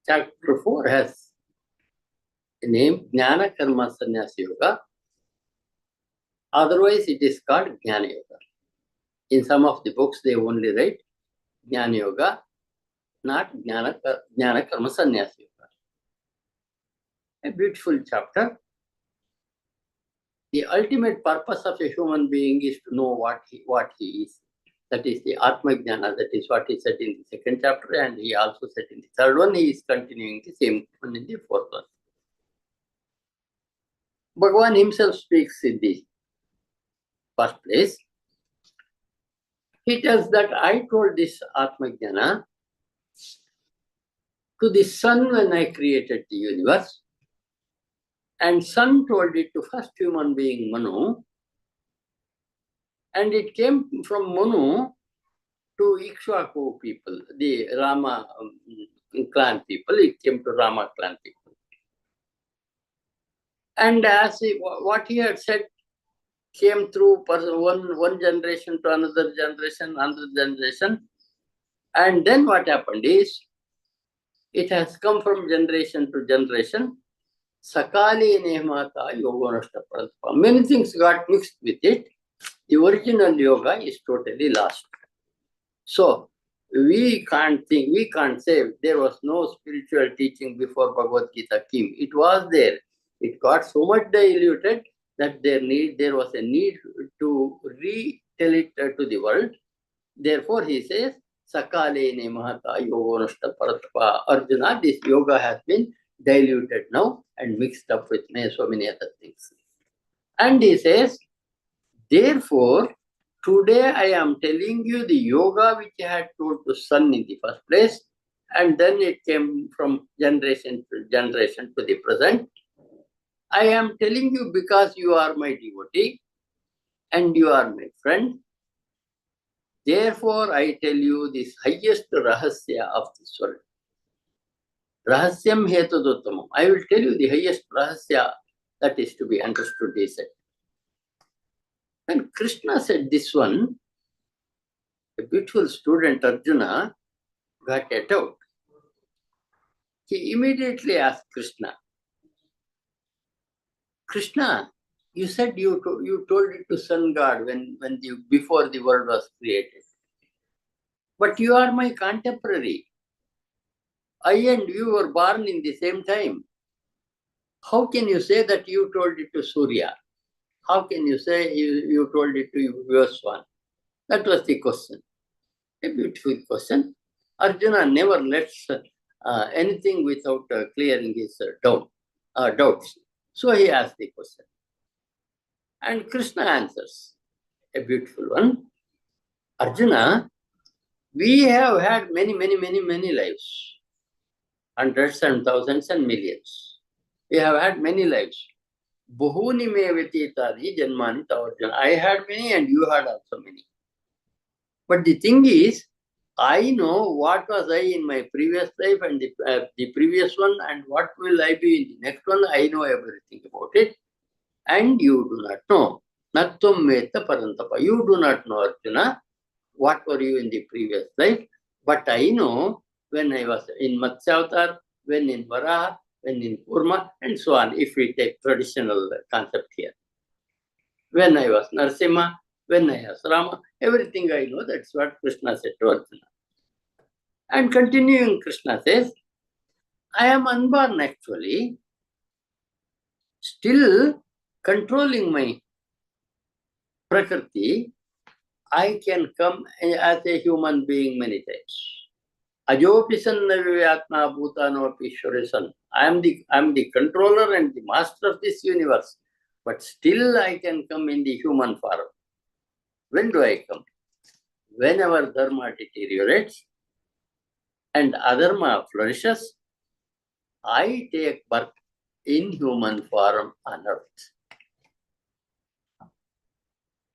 Chapter 4 has a name Jnana Karma Sannyasa Yoga. Otherwise, it is called Jnana Yoga. In some of the books, they only write Jnana Yoga, not Jnana Karma Sannyasa Yoga. A beautiful chapter. The ultimate purpose of a human being is to know what he is. That is the Atma Jnana. That is what he said in the second chapter, and he also said in the third one. He is continuing the same one in the fourth one. Bhagavan himself speaks in the first place. He tells that I told this Atma Jnana to the sun when I created the universe, and sun told it to first human being Manu, and it came from Manu to Ikshvaku people, the Rama clan people. It came to Rama clan people. And as what he had said came through one generation to another generation. And then what happened is, it has come from generation to generation. Sakali Nehmata Yoganashta Pradatpa. Many things got mixed with it. The original yoga is totally lost. So we can't say there was no spiritual teaching before Bhagavad Gita came. It was there. It got so much diluted that there was a need to retell it to the world. Therefore, he says, Sakale Mahata Yoganashta Paratapa. Arjuna, this yoga has been diluted now and mixed up with so many other things. And he says, therefore, today I am telling you the yoga which I had told to sun in the first place, and then it came from generation to generation to the present. I am telling you because you are my devotee and you are my friend. Therefore, I tell you this highest rahasya of this world. Rahasyam hetaduttamam. I will tell you the highest rahasya that is to be understood, he said. When Krishna said this one, a beautiful student, Arjuna, got a doubt. He immediately asked Krishna, Krishna, you said you told it to sun god before the world was created. But you are my contemporary. I and you were born in the same time. How can you say that you told it to Surya? How can you say you told it to Vyaswan? That was the question. A beautiful question. Arjuna never lets anything without clearing his doubts. So he asked the question. And Krishna answers, a beautiful one. Arjuna, we have had many lives. Hundreds and thousands and millions. We have had many lives. Bahuni me vyatitadi janmani Arjuna. I had many and you had also many. But the thing is, I know what was I in my previous life and the previous one, and what will I be in the next one. I know everything about it. And you do not know. Nattum meta parantapa. You do not know, Arjuna, what were you in the previous life. But I know when I was in Matsya-avatar, when in Varaha, when in Kurma, and so on, if we take traditional concept here. When I was Narasimha, when I was Rama, everything I know. That's what Krishna said to Arjuna. And continuing, Krishna says, I am unborn actually, still controlling my Prakriti. I can come as a human being many times. Ajopisan Navyatma Bhutano Ishwaresan. I am the controller and the master of this universe. But still I can come in the human form. When do I come? Whenever dharma deteriorates and adharma flourishes, I take birth in human form on earth.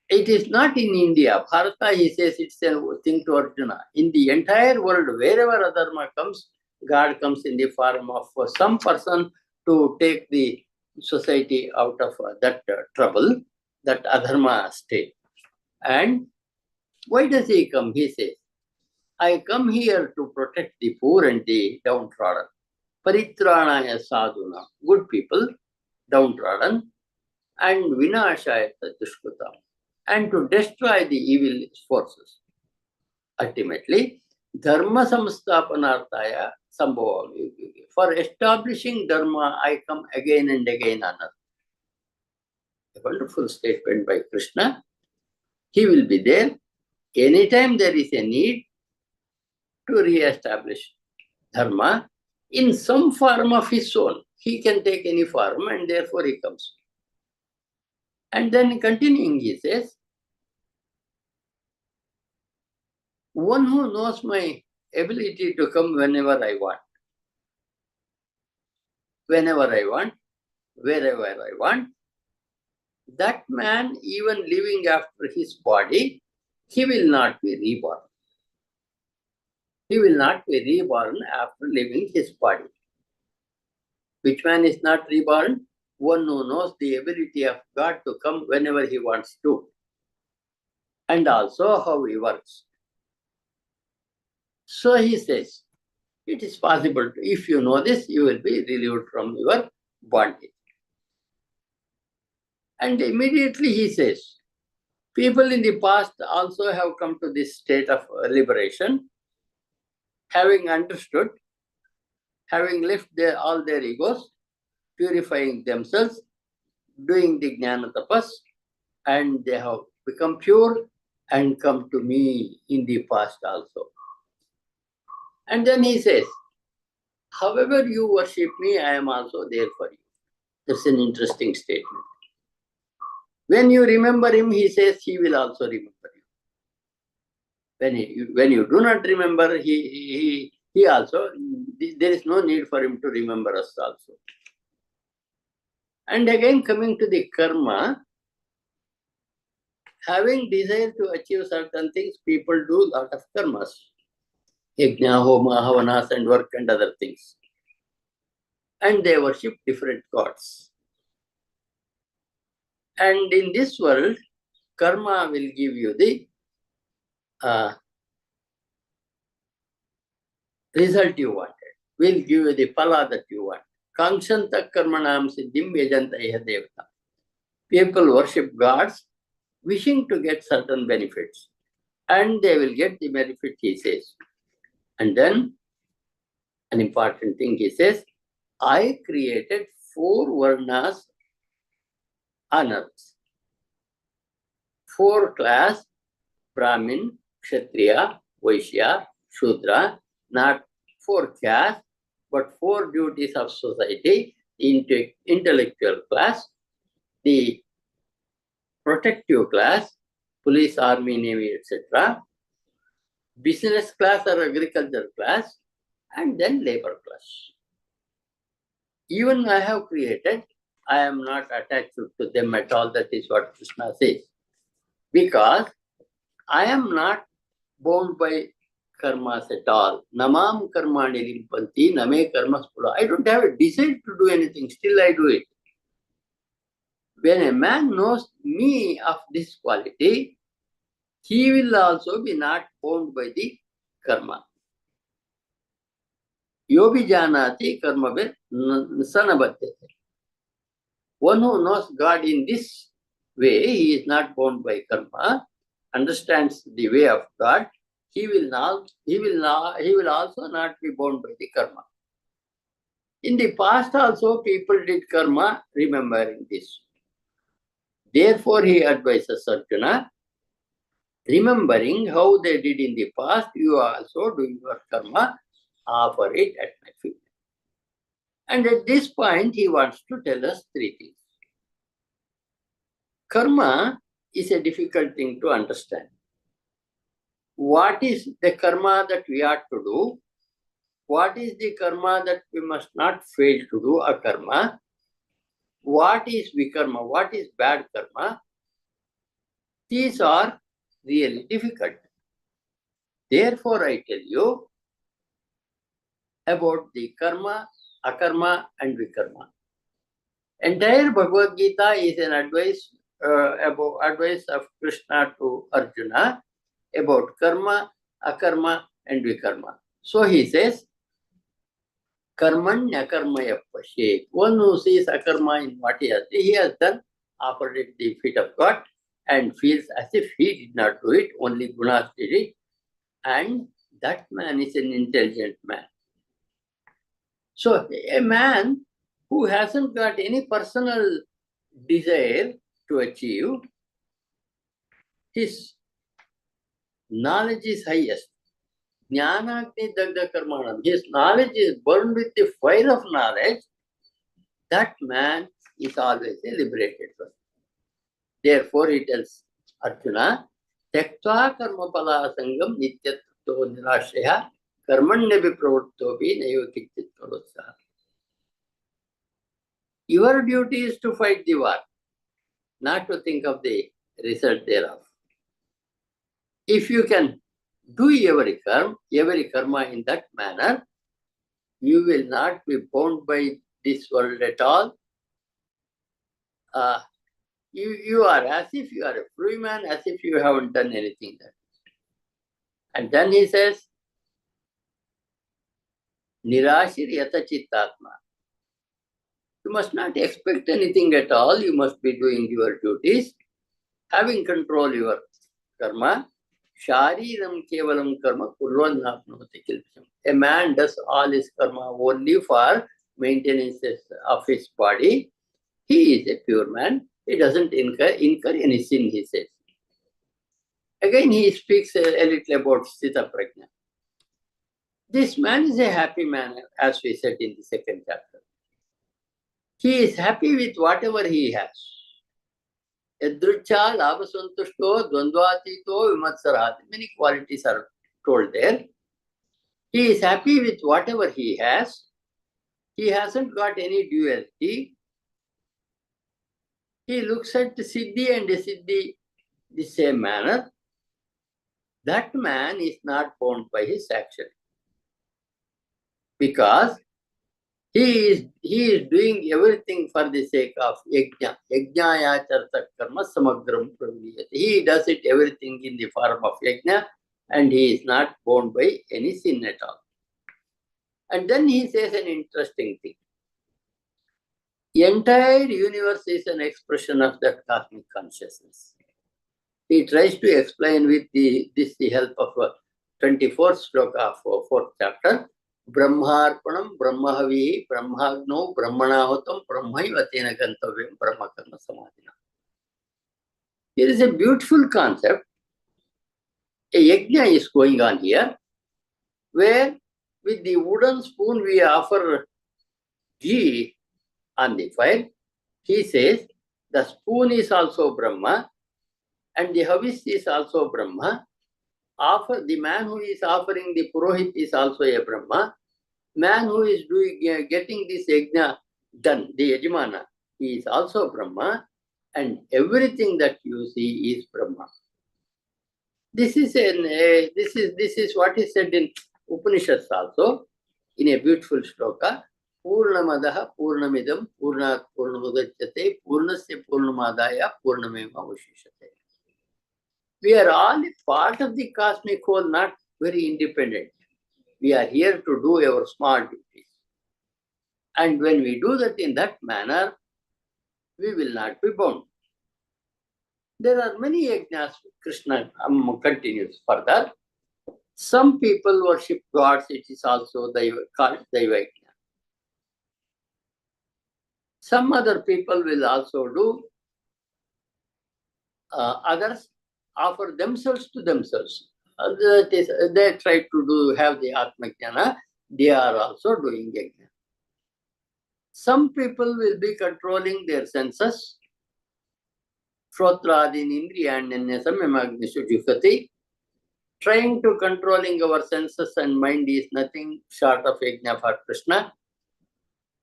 It is not in India. Bharata, he says, it's a thing to Arjuna. In the entire world, wherever adharma comes, God comes in the form of some person to take the society out of that trouble, that adharma state. And why does he come? He says, I come here to protect the poor and the downtrodden. Paritranaya sadhuna, good people, downtrodden, and vinashaya dushkutam, and to destroy the evil forces. Ultimately, dharma samsthapanarthaya sambhavam yugi. For establishing dharma, I come again and again on earth. A wonderful statement by Krishna. He will be there anytime there is a need to re-establish dharma in some form of his own. He can take any form and therefore he comes. And then continuing, he says, one who knows my ability to come whenever I want, wherever I want, that man, even living after his body, he will not be reborn. He will not be reborn after leaving his body. Which man is not reborn? One who knows the ability of God to come whenever he wants to, and also how he works. So he says, it is possible to, if you know this, you will be relieved from your bondage. And immediately he says, people in the past also have come to this state of liberation, having understood, having left all their egos, purifying themselves, doing the jnana tapas, and they have become pure and come to me in the past also. And then he says, however you worship me, I am also there for you. That's an interesting statement. When you remember him, he says he will also remember you. When you do not remember, he also, there is no need for him to remember us also. And again, coming to the karma, having desire to achieve certain things, people do a lot of karmas. Yajna, homa, havanas, and work and other things. And they worship different gods. And in this world, karma will give you the result you wanted, will give you the phala that you want. Kankshanta karmanam siddhim yajanta iha devata. People worship gods wishing to get certain benefits. And they will get the benefit, he says. And then, an important thing, he says, I created 4 varnas on earth. 4 class, Brahmin, Kshatriya, Vaishya, Shudra, not 4 caste, but 4 duties of society, the intellectual class, the protective class, police, army, navy, etc., business class or agriculture class, and then labor class. Even I have created, I am not attached to them at all. That is what Krishna says. Because I am not bound by karmas at all. Namam karmani limpanti, name karmas pula. I don't have a desire to do anything, still I do it. When a man knows me of this quality, he will also be not bound by the karma. Yobi janati karma ve sanabhatyate. One who knows God in this way, he is not bound by karma, understands the way of God, he will also not be bound by the karma. In the past also, people did karma remembering this. Therefore, he advises Arjuna, remembering how they did in the past, you also do your karma, offer it at my feet. And at this point, he wants to tell us 3 things. Karma is a difficult thing to understand. What is the karma that we ought to do? What is the karma that we must not fail to do, a karma? What is vikarma? What is bad karma? These are really difficult. Therefore, I tell you about the karma, akarma, and vikarma. Entire Bhagavad Gita is an advice of Krishna to Arjuna about karma, akarma, and vikarma. So he says, Karmanya karmaya pashe. One who sees akarma in what he has done, offered at the feet of God, and feels as if he did not do it, only Gunas did it. And that man is an intelligent man. So a man who hasn't got any personal desire to achieve, his knowledge is highest. Jnanagni dagda karmanam. His knowledge is burned with the fire of knowledge. That man is always a liberated person. Therefore, he tells Arjuna, Tyaktva karma pala sangam nityatto nirashaya karmanya vipravritto bhi nayo kichit karotsaha. Your duty is to fight the war, not to think of the result thereof. If you can do every karma in that manner, you will not be bound by this world at all. You are as if you are a free man, as if you haven't done anything there. And then he says, Nirashir yata chittatma. You must not expect anything at all. You must be doing your duties, having control your karma. Shariram kevalam karma kurvanapnoti kilpam. A man does all his karma only for maintenance of his body. He is a pure man. He doesn't incur any sin, he says. Again, he speaks a little about Sthita Prajna. This man is a happy man, as we said in the second chapter. He is happy with whatever he has. Yadrucha labhasantushto dvandvatito vimatsarhat. Many qualities are told there. He is happy with whatever he has. He hasn't got any duality. He looks at the Siddhi and the Siddhi the same manner. That man is not bound by his action. Because he is doing everything for the sake of yajna. Yajnaya charta karma samagram praviyate. He does it everything in the form of yajna, and he is not bound by any sin at all. And then he says an interesting thing. The entire universe is an expression of that cosmic consciousness. He tries to explain with the help of 24th sloka of 4th chapter. Brahmarpanam, Brahmahavi, Brahmagno, Brahmanahutam, Brahmaivatena Gantavyam, Brahmakarma Samadhina. Here is a beautiful concept. A yajna is going on here, where with the wooden spoon we offer ghee on the fire. He says the spoon is also Brahma and the havis is also Brahma. The man who is offering the purohit is also a Brahma. Man who is getting this yajna done, the yajmana, he is also Brahma, and everything that you see is Brahma. This is what is said in Upanishads also, in a beautiful shloka. Purnamadaha Purnamidam Purnat Purnamudachyate Purnasya Purnamadaya Purnameva Avashishate. We are all part of the cosmic whole, not very independent. We are here to do our small duties. And when we do that in that manner, we will not be bound. There are many yajnas. Krishna continues further. Some people worship gods. It is also called Daiva yajna. Some other people will also do. Others offer themselves to themselves. They try to have the Atma Jnana. They are also doing yajna. Some people will be controlling their senses. Shrotraadin indriyanyanya samyamagnishu juhati. Trying to controlling our senses and mind is nothing short of yajna for Krishna.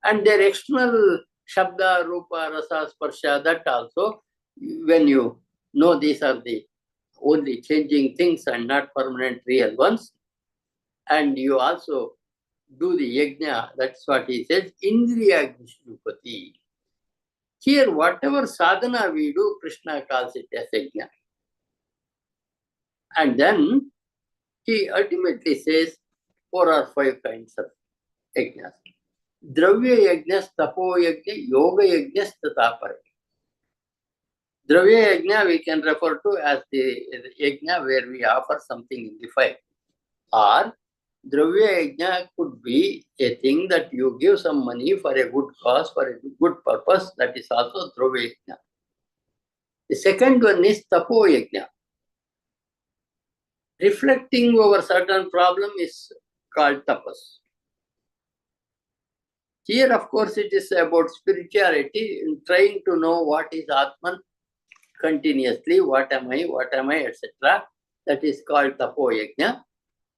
And their external Shabda, Rupa, Rasa, Sparsha, that also, when you know these are the only changing things and not permanent real ones, and you also do the yajna, that's what he says, Indriya Gnishupati. Here, whatever sadhana we do, Krishna calls it as yajna. And then he ultimately says 4 or 5 kinds of yajnas. Dravya yajnas, tapo yajna, yoga yajnas tatapare. Dravya yajna we can refer to as the yajna where we offer something in the fire. Or Dravya yajna could be a thing that you give some money for a good cause, for a good purpose. That is also Dravya yajna. The second one is tapo yajna. Reflecting over certain problem is called tapas. Here, of course, it is about spirituality, trying to know what is Atman continuously, what am I, etc. That is called tapo yajna.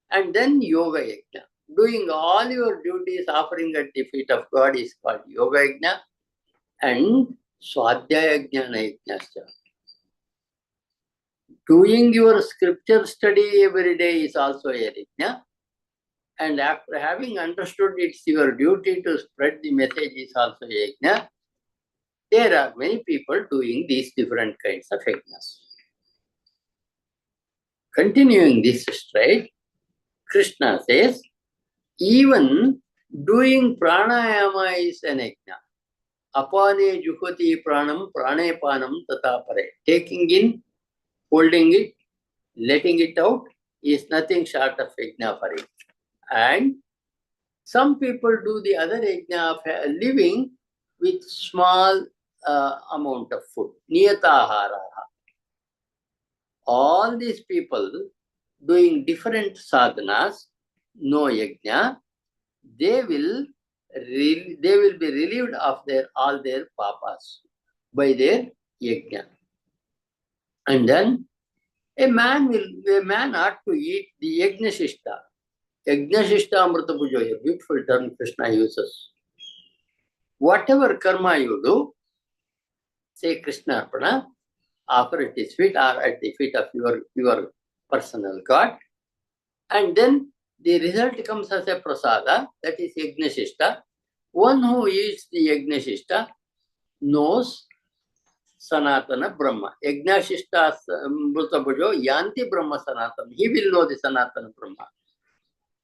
And then yoga yajna. Doing all your duties, offering at the feet of God is called yoga yajna. And swadhyaya jnana yajna. Doing your scripture study every day is also a yajna. And after having understood it's your duty to spread the message is also a yajna. There are many people doing these different kinds of yajnas. Continuing this straight, Krishna says, even doing pranayama is an yajna. Apane juhati pranam prane panam tatapare. Taking in, holding it, letting it out is nothing short of yajna for it. And some people do the other yajna of living with small amount of food. Niyatahara. All these people doing different sadhanas, no yajna, they will be relieved of all their papas by their yajna. And then a man ought to eat the yajnashishta. Yajnashishta amrita bhujo, a beautiful term Krishna uses. Whatever karma you do, say Krishna Arpana, offer at his feet or at the feet of your personal God, and then the result comes as a prasada, that is yajnashishta. One who eats the yajnashishta knows Sanatana Brahma. Yajnashishta Mrutabhujo Yanti Brahma Sanatana. He will know the Sanatana Brahma.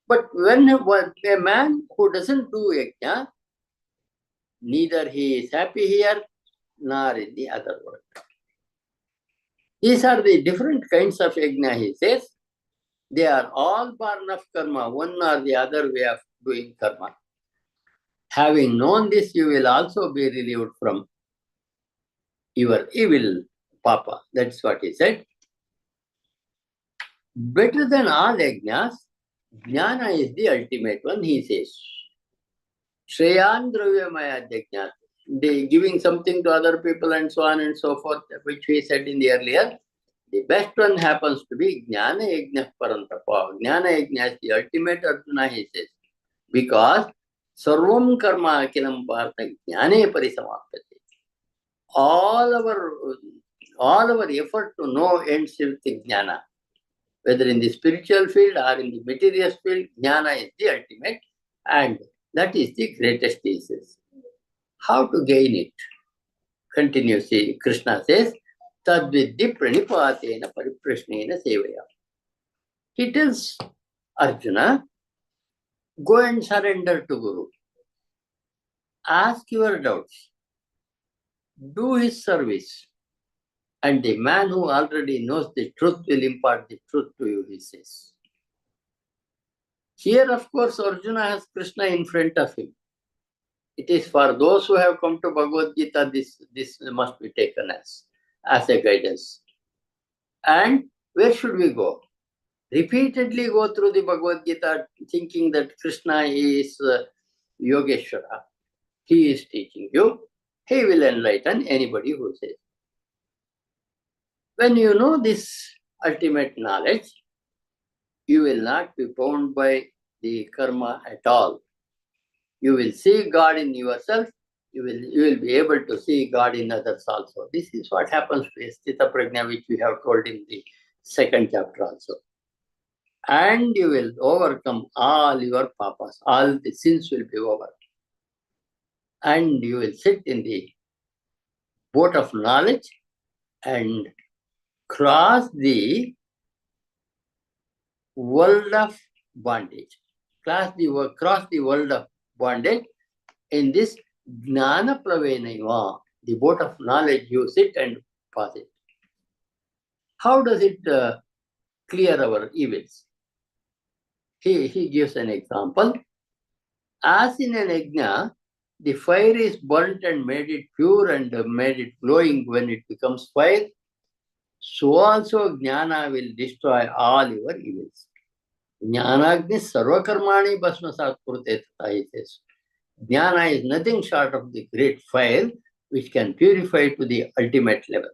But when a man who doesn't do yajna, neither he is happy here nor in the other world. These are the different kinds of yajna, he says. They are all born of karma, one or the other way of doing karma. Having known this, you will also be relieved from your evil papa. That's what he said. Better than all yajnas, jnana is the ultimate one, he says. Shreyan dravyamaya yajna. They giving something to other people and so on and so forth, which we said in the earlier. The best one happens to be jnana yajna parantapa. Jnana yajna is the ultimate Arjuna, he says. Because sarvam karma akilam partha jnane parisamapyate. All our effort to know ends with jnana. Whether in the spiritual field or in the material field, jnana is the ultimate, and that is the greatest thesis. How to gain it? Continuously, Krishna says, Tadvidhi pranipatena pariprashnena sevaya. He tells Arjuna, go and surrender to Guru. Ask your doubts. Do his service. And the man who already knows the truth will impart the truth to you, he says. Here, of course, Arjuna has Krishna in front of him. It is for those who have come to Bhagavad Gita, this must be taken as a guidance. And where should we go? Repeatedly go through the Bhagavad Gita thinking that Krishna is Yogeshwara. He is teaching you. He will enlighten anybody who says. When you know this ultimate knowledge, you will not be bound by the karma at all. You will see God in yourself. You will be able to see God in others also. This is what happens to Sthita Prajna, which we have told in the second chapter also. And you will overcome all your papas. All the sins will be over. And you will sit in the boat of knowledge and cross the world of bondage. Cross the world of bondage In this Jnana Pravenaiva, the boat of knowledge, you sit and pass it. How does it clear our evils? He gives an example. As in an yajna, the fire is burnt and made it pure and made it glowing when it becomes fire. So also Jnana will destroy all your evils. Jnanagni sarvakarmani bhasmasat kurute tata, he says. Jnana is nothing short of the great fire which can purify to the ultimate level.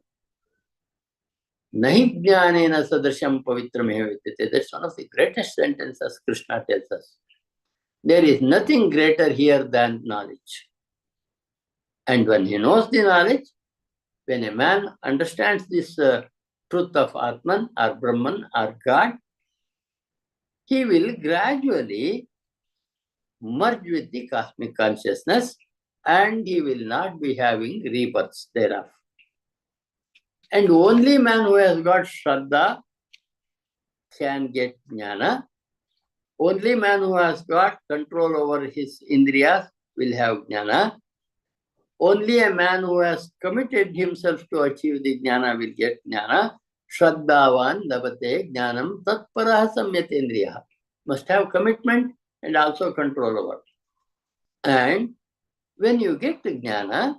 Nahi jnanena sadrasham pavitram vidyate. That's one of the greatest sentences Krishna tells us. There is nothing greater here than knowledge. And when he knows the knowledge, when a man understands this truth of Atman or Brahman or God, he will gradually merge with the cosmic consciousness and he will not be having rebirths thereof. And only man who has got Shraddha can get Jnana. Only man who has got control over his Indriyas will have Jnana. Only a man who has committed himself to achieve the Jnana will get Jnana. Shraddhavan labate Jnanam tatparaha samyatendriya. Must have commitment and also control over. And when you get the Jnana,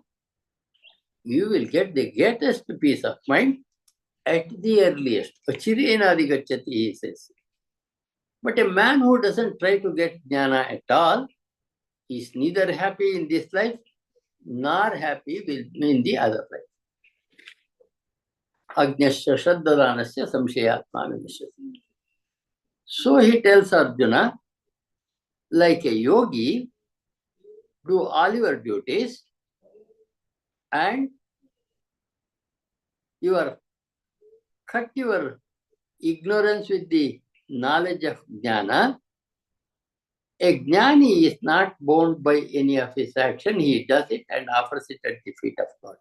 you will get the greatest peace of mind at the earliest. Achirena gacchati, he says. But a man who doesn't try to get Jnana at all is neither happy in this life nor happy in the other life. Ajnasya shraddhadanasya samshayatma vinashyati. So he tells Arjuna, like a yogi, do all your duties and cut your ignorance with the knowledge of Jnana. A Jnani is not bound by any of his action. He does it and offers it at the feet of God.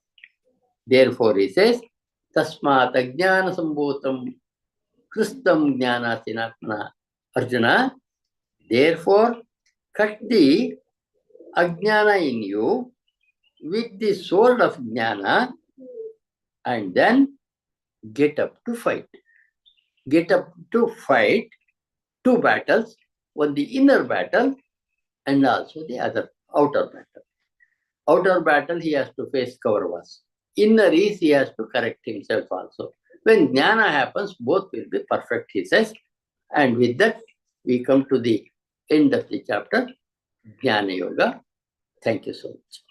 Therefore, he says, Tasmat Ajnana Sambhutam Kristam Jnana Sinatmana. Arjuna, therefore, cut the Ajnana in you with the sword of Jnana and then get up to fight. Get up to fight two battles, one the inner battle and also the other outer battle. Outer battle he has to face Kauravas. Inner is he has to correct himself also. When Jnana happens, both will be perfect, he says. And with that, we come to the end of the chapter, Jnana Yoga. Thank you so much.